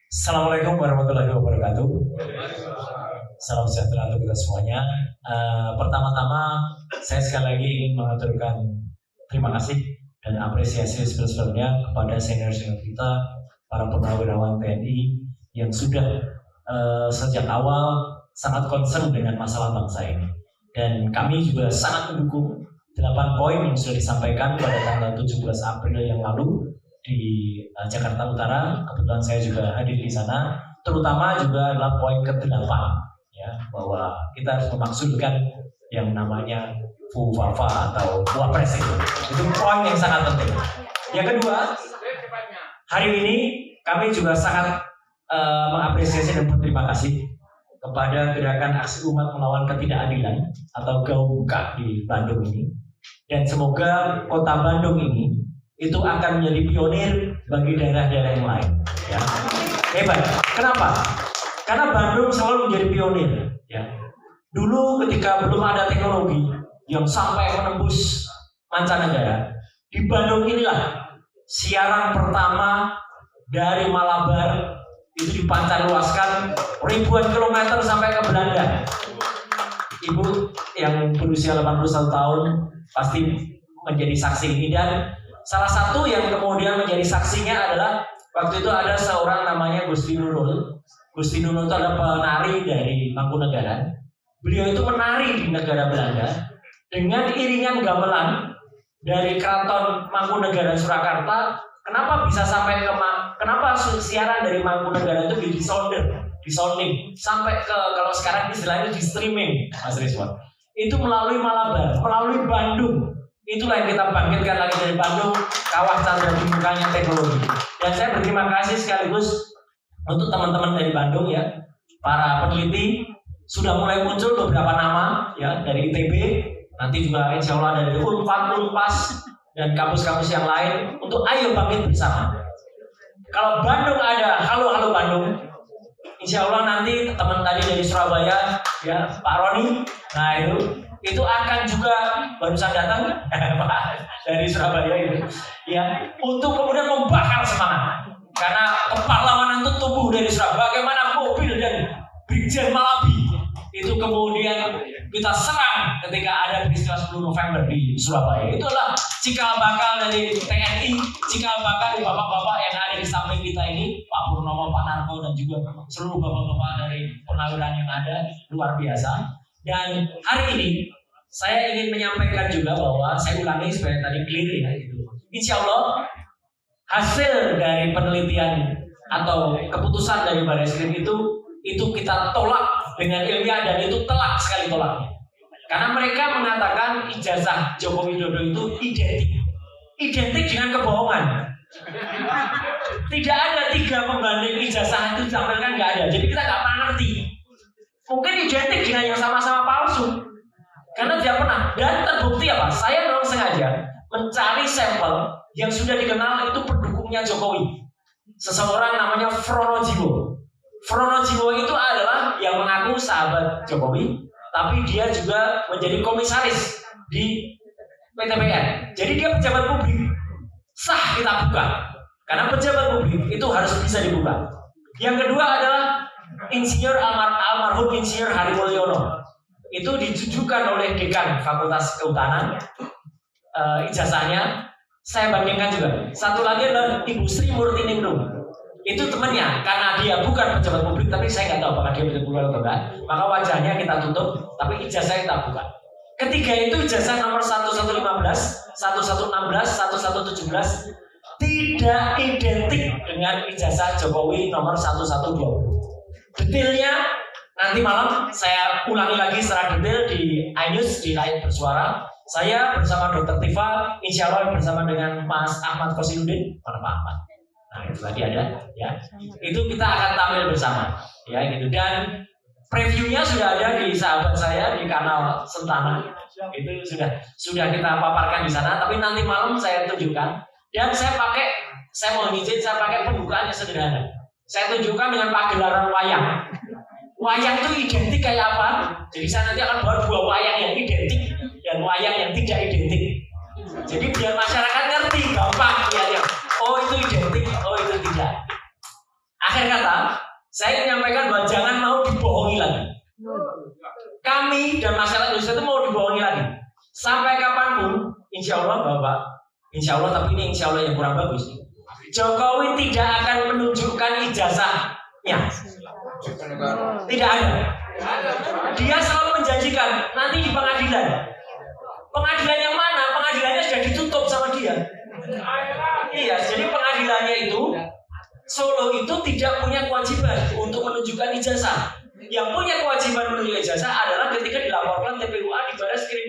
Assalamualaikum warahmatullahi wabarakatuh. Salam sejahtera untuk kita semuanya. Pertama-tama, saya sekali lagi ingin mengaturkan terima kasih dan apresiasi sebesar-besarnya kepada senior-senior kita, para purnawirawan TNI yang sudah sejak awal sangat concern dengan masalah bangsa ini. Dan kami juga sangat mendukung 8 poin yang sudah disampaikan pada tanggal 17 April yang lalu di Jakarta Utara. Kebetulan saya juga hadir di sana. Terutama juga adalah poin ke-8, ya, bahwa kita harus memaksudkan yang namanya FUFAFA atau Wapres itu. Itu poin yang sangat penting. Yang kedua, hari ini kami juga sangat mengapresiasi dan berterima kasih kepada Gerakan Aksi Umat Melawan Ketidakadilan atau GAUMKA di Bandung ini. Dan semoga kota Bandung ini itu akan menjadi pionir bagi daerah-daerah yang lain. Ya. Hebat. Kenapa? Karena Bandung selalu menjadi pionir. Ya. Dulu ketika belum ada teknologi yang sampai menembus mancanegara, di Bandung inilah siaran pertama dari Malabar itu dipancarluaskan ribuan kilometer sampai ke Belanda. Ibu yang berusia 81 tahun pasti menjadi saksi ini, dan salah satu yang kemudian menjadi saksinya adalah waktu itu ada seorang namanya Gusti Nurul. Gusti Nurul itu adalah penari dari Mangkunegaran. Beliau itu menari di negara Belanda dengan iringan gamelan dari Keraton Mangkunegaran Surakarta. Kenapa bisa sampai ke kenapa siaran dari Mangkunegaran itu disounding sampai ke, kalau sekarang istilahnya di streaming, Mas Rizwan. Itu melalui Malabar, melalui Bandung. Itulah yang kita bangkitkan lagi dari Bandung, kawah candra di mukanya teknologi. Dan saya berterima kasih sekaligus untuk teman-teman dari Bandung, ya, para peneliti. Sudah mulai muncul beberapa nama, ya, dari ITB, nanti juga insya Allah dari Unpad, Unpas, dan kampus-kampus yang lain, untuk ayo bangkit bersama. Kalau Bandung ada halo Bandung, insya Allah nanti teman tadi dari Surabaya, ya, Pak Roni, nah itu akan juga barusan datang dari Surabaya itu, ya, untuk kemudian membakar semangat. Karena kepahlawanan itu tumbuh dari Surabaya. Bagaimana mobil dan Brigjen Malabi itu kemudian kita serang ketika ada peristiwa 10 November di Surabaya. Itu adalah cikal bakal dari TNI, cikal bakal dari bapak-bapak yang ada di samping kita ini, Pak Purnomo, Pak Narko, dan juga seluruh bapak-bapak dari pernawiran yang ada, luar biasa. Dan hari ini saya ingin menyampaikan juga bahwa saya ulangi supaya tadi clear, ya, gitu. Insya Allah hasil dari penelitian atau keputusan dari Barreskrim itu kita tolak dengan ilmiah, dan itu telak sekali tolaknya. Karena mereka mengatakan ijazah Joko Widodo itu identik dengan kebohongan. Tidak ada 3 pembanding ijazah itu ditampilkan, nggak ada. Jadi kita nggak pernah ngerti. Mungkin identik dengan yang sama-sama palsu. Karena tidak pernah. Dan terbukti apa? Saya memang sengaja mencari sampel yang sudah dikenal itu pendukungnya Jokowi. Seseorang namanya Fronojiwo. Fronojiwo itu adalah yang mengaku sahabat Jokowi, tapi dia juga menjadi komisaris di PTPN. Jadi dia pejabat publik. Sah kita buka. Karena pejabat publik itu harus bisa dibuka. Yang kedua adalah Insinyur almarhum Insinyur Hari Mulyono. Itu ditujukan oleh Dekan Fakultas Kehutanan. Ijazahnya saya bandingkan juga. Satu lagi adalah Ibu Sri Murtiningrum. Itu temannya, karena dia bukan pejabat publik, tapi saya nggak tahu apakah dia pejabat publik atau enggak. Maka wajahnya kita tutup, tapi ijazahnya kita buka. Ketiga itu ijazah nomor 1115, 1116, 1117 tidak identik dengan ijazah Jokowi nomor 1120. Detailnya nanti malam saya ulangi lagi secara detail di iNews, di Layar Bersuara. Saya bersama Dr. Tifa, insya Allah bersama dengan Mas Ahmad Kosinudin. Mana Pak Ahmad? Nah itu tadi ada, ya. Itu kita akan tampil bersama, ya, gitu. Dan previewnya sudah ada di sahabat saya di kanal Sentana. Itu sudah kita paparkan di sana. Tapi nanti malam saya tunjukkan. Dan saya mau izin, saya pakai pembukaannya sederhana. Saya tunjukkan dengan pagelaran wayang. Wayang itu identik kayak apa? Jadi saya nanti akan bawa 2 wayang yang identik dan wayang yang tidak identik. Jadi biar masyarakat ngerti, gampang lihatnya. Oh itu identik, oh itu tidak. Akhir kata, saya menyampaikan bahwa jangan mau dibohongi lagi. Kami dan masyarakat Indonesia itu mau dibohongi lagi. Sampai kapanpun, insya Allah Bapak, insya Allah, tapi ini insya Allah yang kurang bagus. Jokowi tidak akan menunjukkan ijazahnya. Tidak ada. Dia selalu menjanjikan nanti di pengadilan. Pengadilan yang mana? Pengadilannya sudah ditutup sama dia. Iya, jadi pengadilannya itu Solo itu tidak punya kewajiban untuk menunjukkan ijazah. Yang punya kewajiban menunjukkan ijazah adalah ketika dilaporkan TPUA di Barreskrim.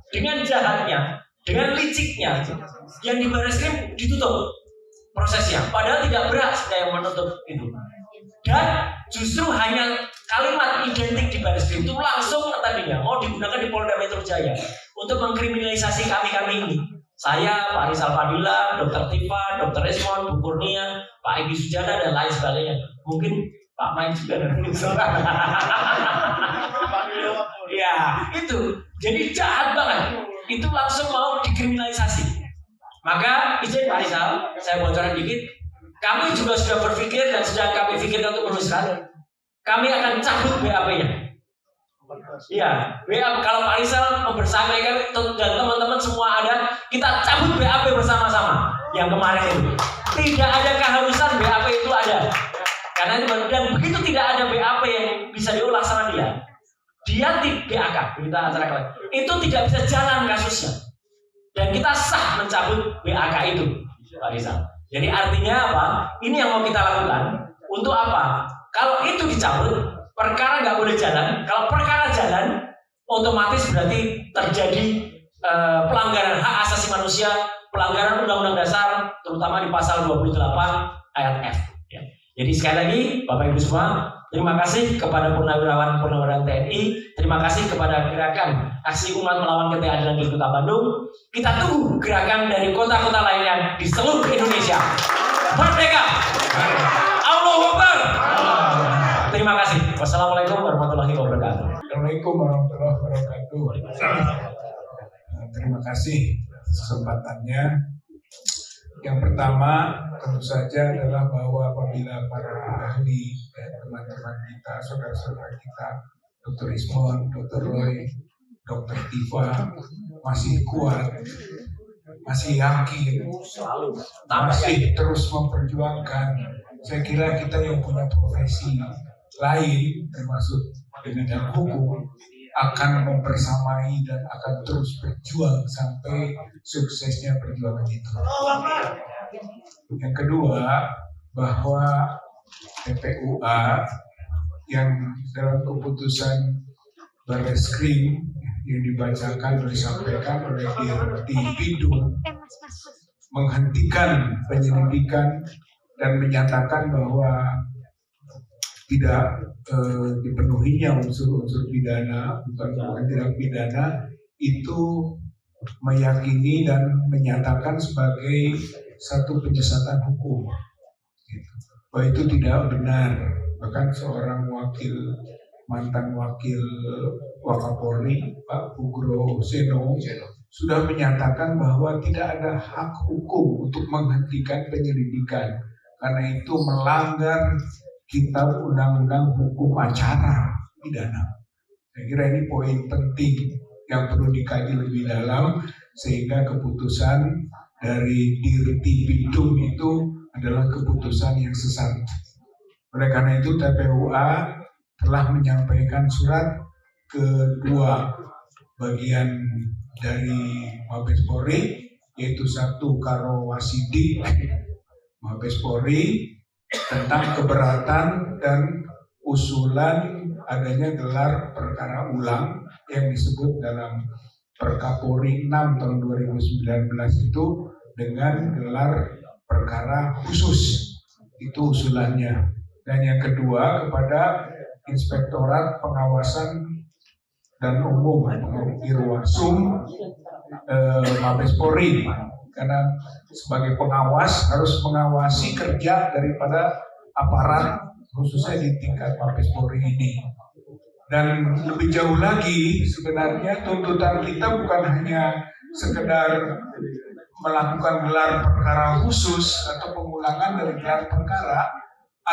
Dengan jahatnya, dengan liciknya, yang di Barreskrim ditutup prosesnya. Padahal tidak berat yang menutup itu. Dan justru hanya kalimat identik di Barreskrim itu langsung tadinya mau digunakan di Polda Metro Jaya untuk mengkriminalisasi kami ini. Saya, Pak Rizal Fadila, Dr. Tifa, Dr. Resmond, Bu Kurnia, Pak Egy Sujana, dan lain sebagainya. Mungkin Pak Main juga dan ya, itu. Jadi jahat banget. Itu langsung mau dikriminalisasi. Maka izin Pak Rizal, saya bocoran dikit. Kami juga sudah berpikir dan sudah kami pikirkan untuk meneruskan. Kami akan cabut BAP-nya. Iya, BAP kalau Pak Rizal membersamaikan dan teman-teman semua ada, kita cabut BAP bersama-sama. Yang kemarin itu tidak ada keharusan BAP itu ada. Karena itu dan begitu tidak ada BAP yang bisa diolah sama dia BAK, berita acara kalian, itu tidak bisa jalan kasusnya. Dan kita sah mencabut BAK itu, Pak Rizal. Jadi artinya apa? Ini yang mau kita lakukan. Untuk apa? Kalau itu dicabut, perkara nggak boleh jalan. Kalau perkara jalan, otomatis berarti terjadi pelanggaran hak asasi manusia, pelanggaran Undang-Undang Dasar, terutama di pasal 28 ayat F. Ya. Jadi sekali lagi, Bapak Ibu semua, terima kasih kepada purnawirawan TNI, terima kasih kepada gerakan aksi umat melawan ketidakadilan di Kota Bandung. Kita tunggu gerakan dari kota-kota lainnya di seluruh Indonesia. Merdeka! Allahu Akbar! Terima kasih. Wassalamualaikum warahmatullahi wabarakatuh. Assalamualaikum warahmatullahi wabarakatuh. Terima kasih kesempatannya. Yang pertama tentu saja adalah bahwa apabila para ahli dan teman-teman kita, saudara-saudara kita, Dr. Ismon, Dr. Roy, Dr. Tifa masih kuat, masih yakin, masih terus memperjuangkan. Saya kira kita yang punya profesi lain, termasuk di bidang hukum, akan mempersamai dan akan terus berjuang sampai suksesnya perjuangan itu. Yang kedua, bahwa TPUA yang dalam keputusan Barreskrim yang dibacakan dan disampaikan oleh Dirtipidum menghentikan penyelidikan dan menyatakan bahwa tidak dipenuhinya unsur-unsur pidana, bukan tindak pidana, itu meyakini dan menyatakan sebagai satu penyesatan hukum. Bahwa itu tidak benar. Bahkan seorang mantan wakil Wakapolri, Pak Pugro Seno, sudah menyatakan bahwa tidak ada hak hukum untuk menghentikan penyelidikan karena itu melanggar Kitab Undang-Undang Hukum Acara Pidana. Saya kira ini poin penting yang perlu dikaji lebih dalam sehingga keputusan dari Dirtipidum itu adalah keputusan yang sesat. Oleh karena itu TPUA telah menyampaikan surat ke dua bagian dari Mabes Polri, yaitu satu Karo Wasidik Mabes Polri tentang keberatan dan usulan adanya gelar perkara ulang yang disebut dalam Perkapolri 6 tahun 2019 itu dengan gelar perkara khusus. Itu usulannya. Dan yang kedua kepada Inspektorat Pengawasan dan Umum Irwasum Mabes Polri, karena sebagai pengawas harus mengawasi kerja daripada aparat khususnya di tingkat Mabes Polri ini. Dan lebih jauh lagi sebenarnya tuntutan kita bukan hanya sekedar melakukan gelar perkara khusus atau pengulangan dari gelar perkara,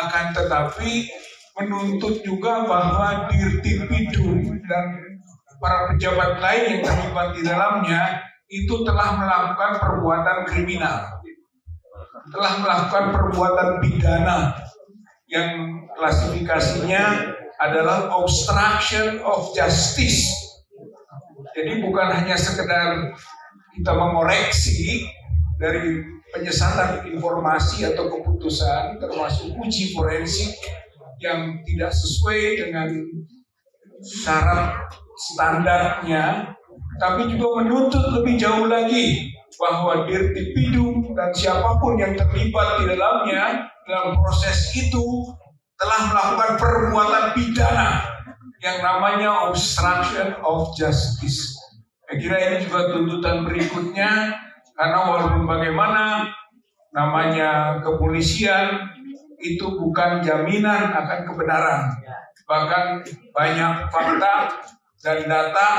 akan tetapi menuntut juga bahwa Dirtipidum dan para pejabat lain yang terlibat di dalamnya itu telah melakukan perbuatan kriminal, telah melakukan perbuatan pidana yang klasifikasinya adalah obstruction of justice. Jadi bukan hanya sekedar kita mengoreksi dari penyesatan informasi atau keputusan, termasuk uji forensik yang tidak sesuai dengan syarat standarnya, tapi juga menuntut lebih jauh lagi bahwa Dirtipidum dan siapapun yang terlibat di dalamnya dalam proses itu telah melakukan perbuatan pidana yang namanya obstruction of justice. Saya kira ini juga tuntutan berikutnya, karena walaupun bagaimana namanya kepolisian itu bukan jaminan akan kebenaran. Bahkan banyak fakta dan data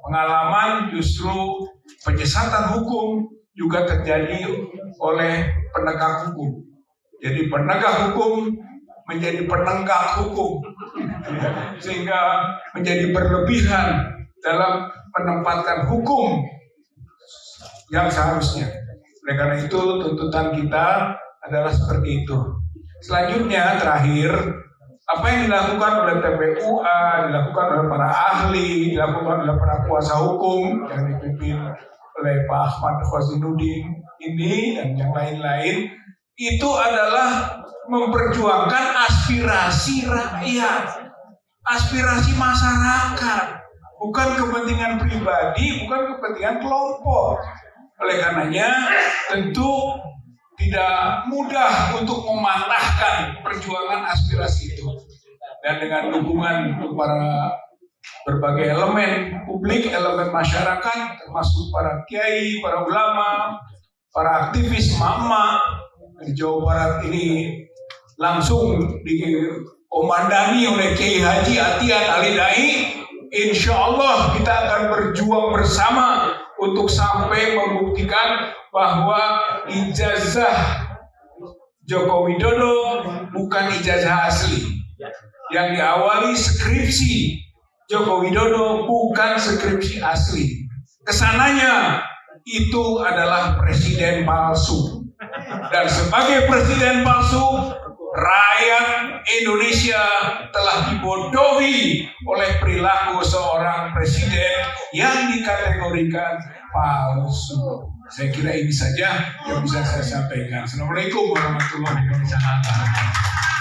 pengalaman justru penyesatan hukum juga terjadi oleh penegak hukum. Jadi penegak hukum menjadi penenggak hukum, sehingga menjadi berlebihan dalam menempatkan hukum yang seharusnya. Oleh karena itu tuntutan kita adalah seperti itu. Selanjutnya terakhir, apa yang dilakukan oleh TPUA, dilakukan oleh para ahli, dilakukan oleh para kuasa hukum yang dipimpin oleh Pak Ahmad Khosinuddin ini dan yang lain-lain, itu adalah memperjuangkan aspirasi rakyat, aspirasi masyarakat, bukan kepentingan pribadi, bukan kepentingan kelompok. Oleh karenanya tentu tidak mudah untuk mematahkan perjuangan aspirasi itu. Dan dengan dukungan para berbagai elemen publik, elemen masyarakat, termasuk para kiai, para ulama, para aktivis mama di Jawa Barat ini langsung dikomandani oleh Kiai Haji Atian Ali Dai. Insya Allah kita akan berjuang bersama untuk sampai membuktikan bahwa ijazah Joko Widodo bukan ijazah asli. Yang diawali skripsi Joko Widodo bukan skripsi asli. Kesananya itu adalah presiden palsu. Dan sebagai presiden palsu, rakyat Indonesia telah dibodohi oleh perilaku seorang presiden yang dikategorikan palsu. Saya kira ini saja yang bisa saya sampaikan. Assalamualaikum warahmatullahi wabarakatuh.